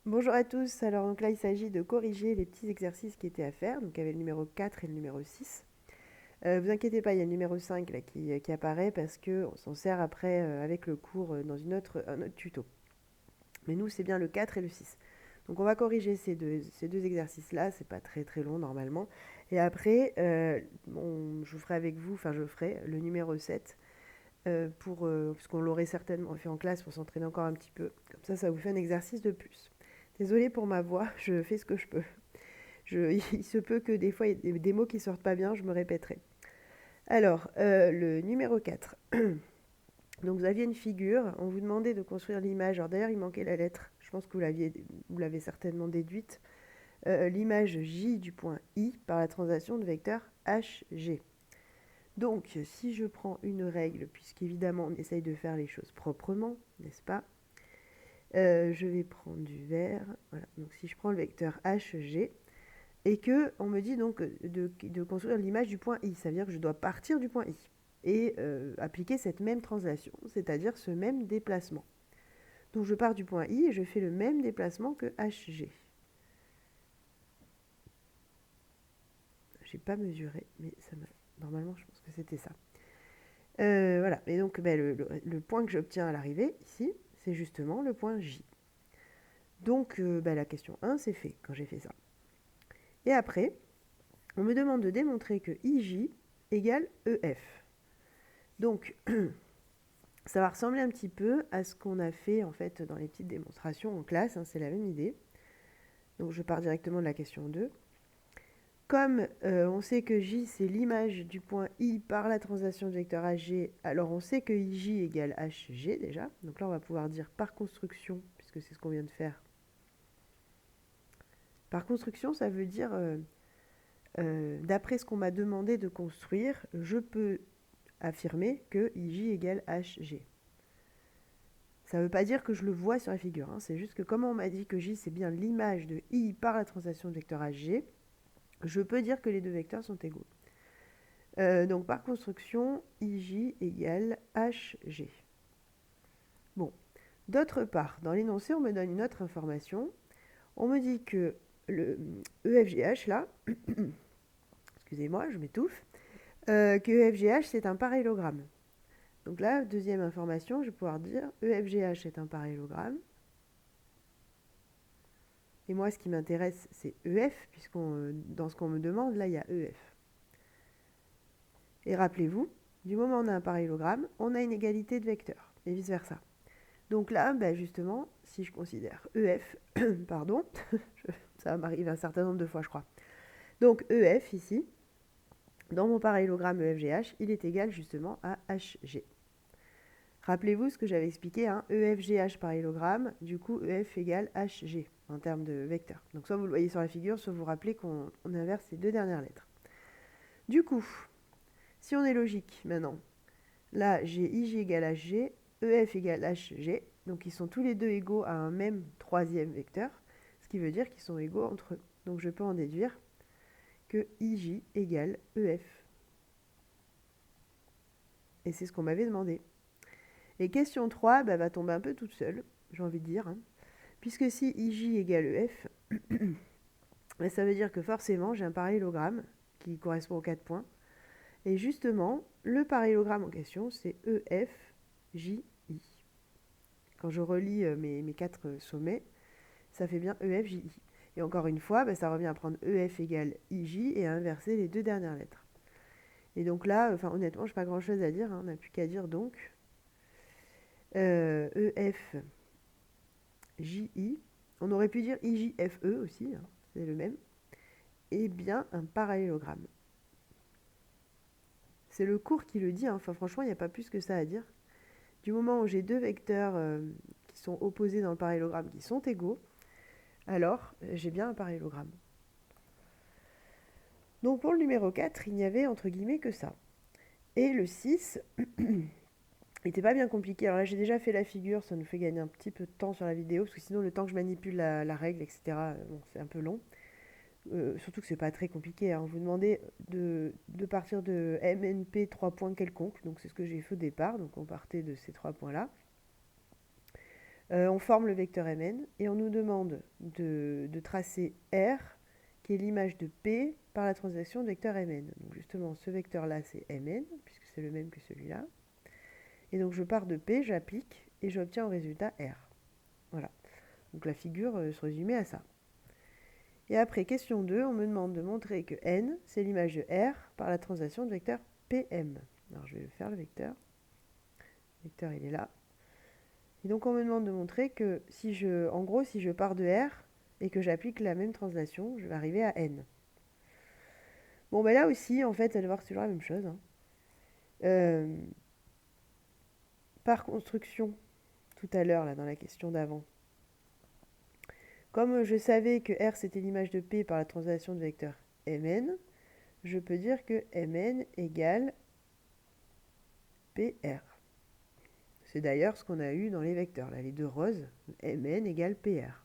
Bonjour à tous, alors donc là il s'agit de corriger les petits exercices qui étaient à faire, donc il y avait le numéro 4 et le numéro 6. Vous inquiétez pas, il y a le numéro 5 là, qui apparaît parce qu'on s'en sert après avec le cours dans un autre tuto. Mais nous c'est bien le 4 et le 6. Donc on va corriger ces deux exercices-là, c'est pas très très long normalement. Et après, je ferai avec vous, enfin je ferai le numéro 7 puisqu'on l'aurait certainement fait en classe pour s'entraîner encore un petit peu. Comme ça vous fait un exercice de plus. Désolée pour ma voix, je fais ce que je peux. Il se peut que des fois, il y ait des mots qui sortent pas bien, je me répéterai. Alors, le numéro 4. Donc, vous aviez une figure, on vous demandait de construire l'image. Alors, d'ailleurs, il manquait la lettre. Je pense que vous l'avez certainement déduite. L'image J du point I par la translation de vecteur HG. Donc, si je prends une règle, puisqu'évidemment, on essaye de faire les choses proprement, n'est-ce pas? Je vais prendre du vert. Voilà. Donc, si je prends le vecteur HG, et que on me dit donc de construire l'image du point I. Ça veut dire que je dois partir du point I et appliquer cette même translation, c'est-à-dire ce même déplacement. Donc je pars du point I et je fais le même déplacement que HG. J'ai pas mesuré, mais normalement je pense que c'était ça. Voilà, et donc le point que j'obtiens à l'arrivée, ici, c'est justement le point J. Donc la question 1, c'est fait quand j'ai fait ça. Et après, on me demande de démontrer que IJ égale EF. Donc, ça va ressembler un petit peu à ce qu'on a fait en fait dans les petites démonstrations en classe, hein, c'est la même idée. Donc je pars directement de la question 2. Comme on sait que J c'est l'image du point I par la translation de vecteur HG, alors on sait que IJ égale HG déjà. Donc là on va pouvoir dire par construction, puisque c'est ce qu'on vient de faire. Par construction, ça veut dire, d'après ce qu'on m'a demandé de construire, je peux affirmer que IJ égale HG. Ça ne veut pas dire que je le vois sur la figure, hein. C'est juste que comme on m'a dit que J c'est bien l'image de I par la translation de vecteur HG, je peux dire que les deux vecteurs sont égaux. Donc par construction, IJ égale HG. Bon, d'autre part, dans l'énoncé, on me donne une autre information. On me dit que le EFGH, là, excusez-moi, je m'étouffe, que EFGH c'est un parallélogramme. Donc là, deuxième information, je vais pouvoir dire EFGH est un parallélogramme. Et moi, ce qui m'intéresse, c'est EF, dans ce qu'on me demande, là, il y a EF. Et rappelez-vous, du moment où on a un parallélogramme, on a une égalité de vecteurs, et vice-versa. Donc là, justement, si je considère EF, pardon, ça m'arrive un certain nombre de fois, je crois. Donc EF, ici, dans mon parallélogramme EFGH, il est égal justement à HG. Rappelez-vous ce que j'avais expliqué, hein, EFGH parallélogramme, du coup EF égale HG en termes de vecteurs. Donc soit vous le voyez sur la figure, soit vous vous rappelez qu'on inverse ces deux dernières lettres. Du coup, si on est logique maintenant, là j'ai IJ égale HG, EF égale HG, donc ils sont tous les deux égaux à un même troisième vecteur, ce qui veut dire qu'ils sont égaux entre eux. Donc je peux en déduire que IJ égale EF. Et c'est ce qu'on m'avait demandé. Et question 3 va tomber un peu toute seule, j'ai envie de dire, hein. Puisque si IJ égale EF, ça veut dire que forcément j'ai un parallélogramme qui correspond aux 4 points. Et justement, le parallélogramme en question, c'est EFJI. Quand je relis mes 4 sommets, ça fait bien EFJI. Et encore une fois, ça revient à prendre EF égale IJ et à inverser les deux dernières lettres. Et donc là, honnêtement, je n'ai pas grand-chose à dire, hein, on n'a plus qu'à dire donc EFJI. On aurait pu dire IJFE aussi, hein, c'est le même. Et bien un parallélogramme. C'est le cours qui le dit, hein. Franchement, il n'y a pas plus que ça à dire. Du moment où j'ai deux vecteurs qui sont opposés dans le parallélogramme qui sont égaux, alors j'ai bien un parallélogramme. Donc pour le numéro 4, il n'y avait entre guillemets que ça. Et le 6 n'était pas bien compliqué. Alors là, j'ai déjà fait la figure, ça nous fait gagner un petit peu de temps sur la vidéo, parce que sinon, le temps que je manipule la règle, etc., c'est un peu long. Surtout que c'est pas très compliqué, hein. On vous demandait de partir de MNP 3 points quelconques, donc c'est ce que j'ai fait au départ, donc on partait de ces 3 points-là. On forme le vecteur Mn et on nous demande de tracer R, qui est l'image de P par la translation de vecteur Mn. Donc justement, ce vecteur-là, c'est Mn, puisque c'est le même que celui-là. Et donc je pars de P, j'applique, et j'obtiens en résultat R. Voilà. Donc la figure se résumait à ça. Et après, question 2, on me demande de montrer que N, c'est l'image de R par la translation de vecteur PM. Alors je vais faire le vecteur. Le vecteur, il est là. Et donc on me demande de montrer que si je pars de R et que j'applique la même translation, je vais arriver à N. Bon, ben là aussi, en fait, vous allez voir que c'est toujours la même chose. Par construction, tout à l'heure, là, dans la question d'avant, comme je savais que R, c'était l'image de P par la translation de vecteur Mn, je peux dire que Mn égale PR. C'est d'ailleurs ce qu'on a eu dans les vecteurs. Là, les deux roses, Mn égale PR.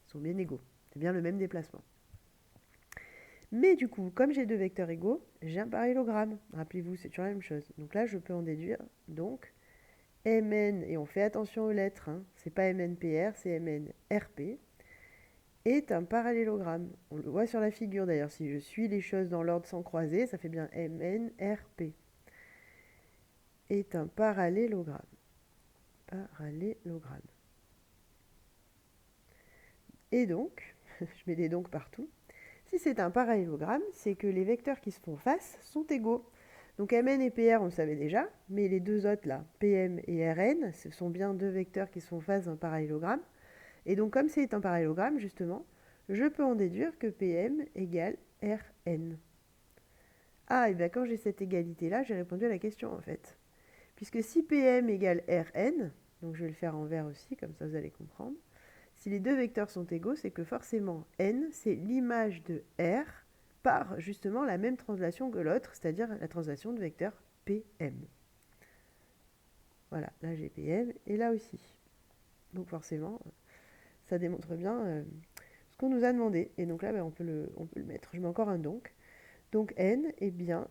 Ils sont bien égaux. C'est bien le même déplacement. Mais du coup, comme j'ai deux vecteurs égaux, j'ai un parallélogramme. Rappelez-vous, c'est toujours la même chose. Donc là, je peux en déduire donc Mn, et on fait attention aux lettres, hein, c'est pas MNPR, c'est MNRP, est un parallélogramme. On le voit sur la figure d'ailleurs, si je suis les choses dans l'ordre sans croiser, ça fait bien MNRP. Est un parallélogramme. Parallélogramme. Et donc, je mets des donc partout, si c'est un parallélogramme, c'est que les vecteurs qui se font face sont égaux. Donc Mn et PR, on le savait déjà, mais les deux autres là, PM et Rn, ce sont bien deux vecteurs qui se font face d'un parallélogramme. Et donc comme c'est un parallélogramme, justement, je peux en déduire que PM égale Rn. Ah, et bien quand j'ai cette égalité-là, j'ai répondu à la question en fait. Puisque si PM égale Rn, donc je vais le faire en vert aussi, comme ça vous allez comprendre, si les deux vecteurs sont égaux, c'est que forcément n, c'est l'image de R par justement la même translation que l'autre, c'est-à-dire la translation de vecteur PM. Voilà, là j'ai PM et là aussi. Donc forcément, ça démontre bien ce qu'on nous a demandé. Et donc là, on peut le mettre. Je mets encore un donc. Donc n est bien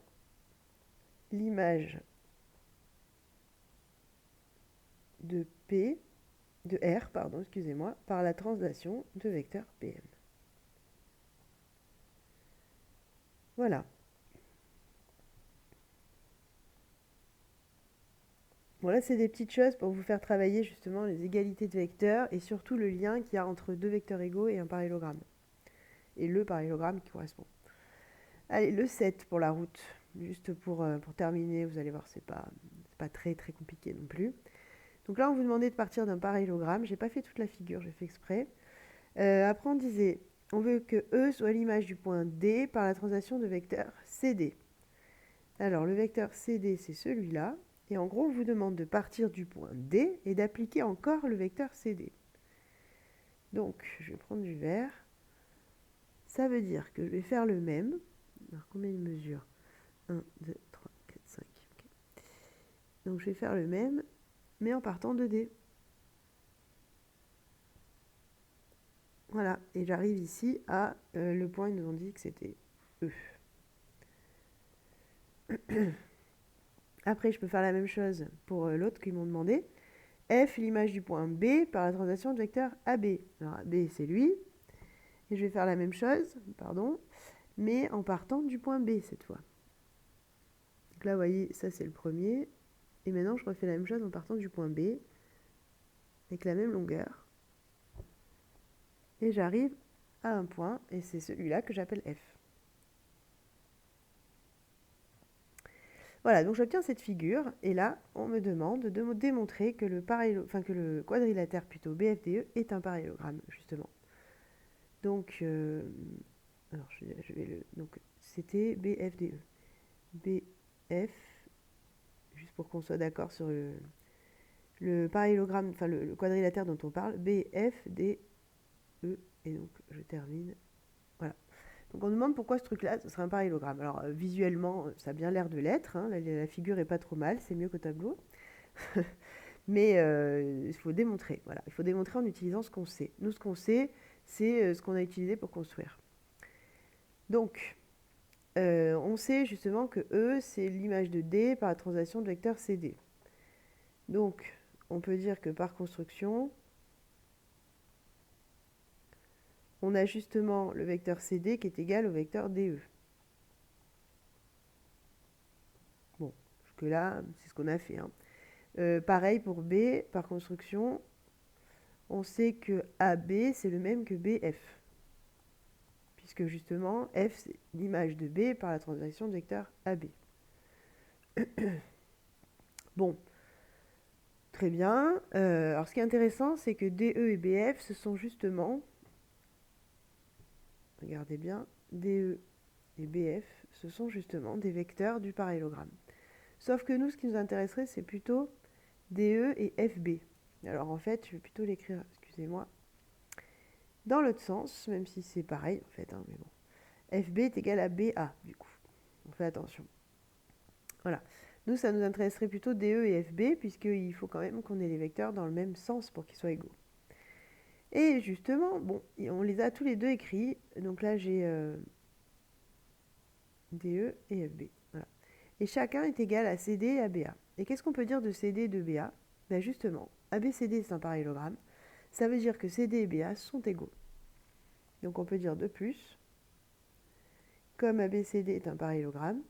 l'image de P, de R, pardon, excusez-moi, par la translation de vecteur PM. Voilà. Bon, là, c'est des petites choses pour vous faire travailler justement les égalités de vecteurs et surtout le lien qu'il y a entre deux vecteurs égaux et un parallélogramme. Et le parallélogramme qui correspond. Allez, le 7 pour la route. Juste pour terminer, vous allez voir, c'est pas très très compliqué non plus. Donc là, on vous demandait de partir d'un parallélogramme. J'ai pas fait toute la figure, j'ai fait exprès. Après, on disait, on veut que E soit l'image du point D par la translation de vecteur CD. Alors, le vecteur CD, c'est celui-là. Et en gros, on vous demande de partir du point D et d'appliquer encore le vecteur CD. Donc, je vais prendre du vert. Ça veut dire que je vais faire le même. Alors, combien il mesure 1, 2, 3, 4, 5. Okay. Donc, je vais faire le même, mais en partant de D. Voilà, et j'arrive ici à le point, ils nous ont dit que c'était E. Après, je peux faire la même chose pour l'autre qu'ils m'ont demandé. F, l'image du point B par la translation de vecteur AB. Alors AB, c'est lui. Et je vais faire la même chose, pardon, mais en partant du point B cette fois. Donc là, vous voyez, ça c'est le premier. Et maintenant, je refais la même chose en partant du point B, avec la même longueur. Et j'arrive à un point, et c'est celui-là que j'appelle F. Voilà, donc j'obtiens cette figure, et là, on me demande de démontrer que le quadrilatère plutôt BFDE est un parallélogramme, justement. Donc, alors je vais le. Donc, c'était BFDE. BF, juste pour qu'on soit d'accord sur le parallélogramme, enfin le quadrilatère dont on parle, BFDE. Et donc, je termine. Voilà. Donc on nous demande pourquoi ce truc-là, ce serait un parallélogramme. Alors visuellement, ça a bien l'air de l'être, hein. La figure est pas trop mal, c'est mieux qu'au tableau. Mais il faut démontrer, voilà. Il faut démontrer en utilisant ce qu'on sait. Nous, ce qu'on sait, c'est ce qu'on a utilisé pour construire. Donc, on sait justement que E, c'est l'image de D par la translation de vecteur CD. Donc, on peut dire que par construction, on a justement le vecteur CD qui est égal au vecteur DE. Bon, jusque-là, c'est ce qu'on a fait, hein. Pareil pour B, par construction, on sait que AB, c'est le même que BF. Puisque justement, F, c'est l'image de B par la translation de vecteur AB. Bon, très bien. Alors, ce qui est intéressant, c'est que DE et BF, ce sont justement, regardez bien, DE et BF, ce sont justement des vecteurs du parallélogramme. Sauf que nous, ce qui nous intéresserait, c'est plutôt DE et FB. Alors, en fait, je vais plutôt l'écrire, excusez-moi, dans l'autre sens, même si c'est pareil, en fait, hein, mais bon. FB est égal à BA, du coup. On fait attention. Voilà. Nous, ça nous intéresserait plutôt DE et FB, puisqu'il faut quand même qu'on ait les vecteurs dans le même sens pour qu'ils soient égaux. Et justement, bon, on les a tous les deux écrits. Donc là, j'ai DE et FB. Voilà. Et chacun est égal à CD et à BA. Et qu'est-ce qu'on peut dire de CD et de BA? Ben justement, ABCD, c'est un parallélogramme. Ça veut dire que CD et BA sont égaux. Donc on peut dire de plus, comme ABCD est un parallélogramme,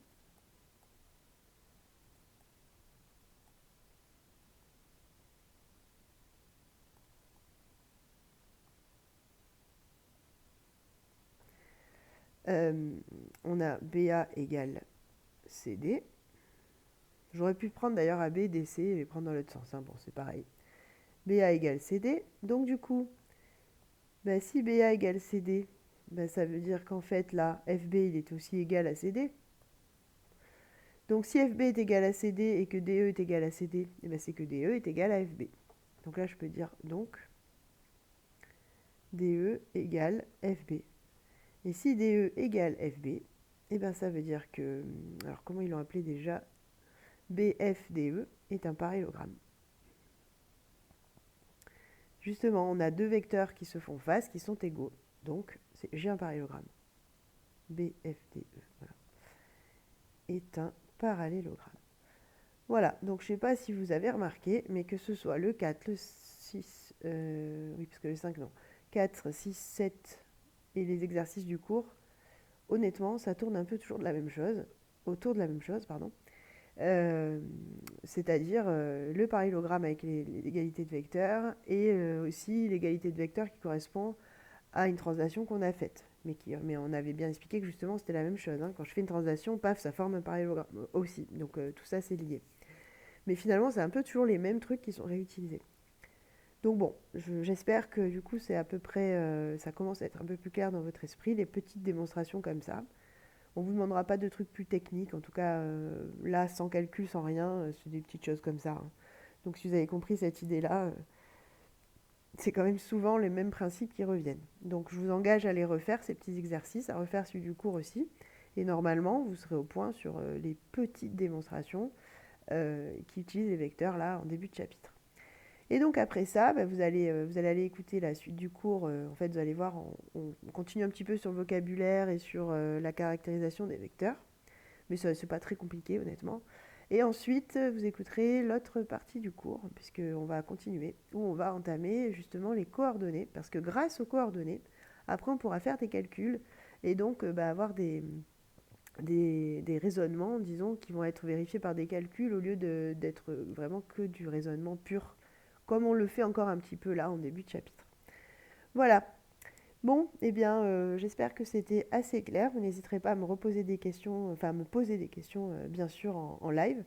on a BA égale CD. J'aurais pu prendre d'ailleurs AB, DC et les prendre dans l'autre sens, hein. Bon, c'est pareil. BA égale CD. Donc du coup, ben, si BA égale CD, ben, ça veut dire qu'en fait là, FB il est aussi égal à CD. Donc si FB est égal à CD et que DE est égal à CD, eh ben, c'est que DE est égal à FB. Donc là je peux dire donc DE égale FB. Et si DE égale FB, eh ben, ça veut dire que, alors comment ils l'ont appelé déjà, BFDE est un parallélogramme. Justement, on a deux vecteurs qui se font face, qui sont égaux. Donc, j'ai un parallélogramme. BFDE, voilà, est un parallélogramme. Voilà, donc je ne sais pas si vous avez remarqué, mais que ce soit le 4, le 6, oui, parce que le 5, non, 4, 6, 7 et les exercices du cours, honnêtement, ça tourne un peu toujours de la même chose, autour de la même chose, pardon. C'est-à-dire le parallélogramme avec l'égalité de vecteurs et aussi l'égalité de vecteurs qui correspond à une translation qu'on a faite. Mais on avait bien expliqué que justement c'était la même chose, hein. Quand je fais une translation, paf, ça forme un parallélogramme aussi. Donc tout ça c'est lié. Mais finalement c'est un peu toujours les mêmes trucs qui sont réutilisés. Donc bon, j'espère que du coup c'est à peu près, ça commence à être un peu plus clair dans votre esprit, les petites démonstrations comme ça. On ne vous demandera pas de trucs plus techniques, en tout cas là, sans calcul, sans rien, c'est des petites choses comme ça, hein. Donc si vous avez compris cette idée-là, c'est quand même souvent les mêmes principes qui reviennent. Donc je vous engage à les refaire, ces petits exercices, à refaire celui du cours aussi. Et normalement, vous serez au point sur les petites démonstrations qui utilisent les vecteurs là en début de chapitre. Et donc après ça, bah, vous allez aller écouter la suite du cours. En fait, vous allez voir, on continue un petit peu sur le vocabulaire et sur la caractérisation des vecteurs. Mais ce n'est pas très compliqué, honnêtement. Et ensuite, vous écouterez l'autre partie du cours, puisqu'on va continuer, où on va entamer justement les coordonnées. Parce que grâce aux coordonnées, après, on pourra faire des calculs et donc avoir des raisonnements, disons, qui vont être vérifiés par des calculs au lieu d'être vraiment que du raisonnement pur, comme on le fait encore un petit peu là en début de chapitre. Voilà. Bon, eh bien, j'espère que c'était assez clair. Vous n'hésiterez pas à me reposer des questions, enfin à me poser des questions, bien sûr, en live.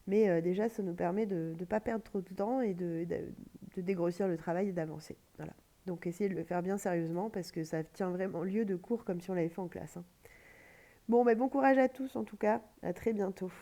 Mais déjà, ça nous permet de ne pas perdre trop de temps et de dégrossir le travail et d'avancer. Voilà. Donc, essayez de le faire bien sérieusement parce que ça tient vraiment lieu de cours comme si on l'avait fait en classe, hein. Bon, bon courage à tous en tout cas. À très bientôt.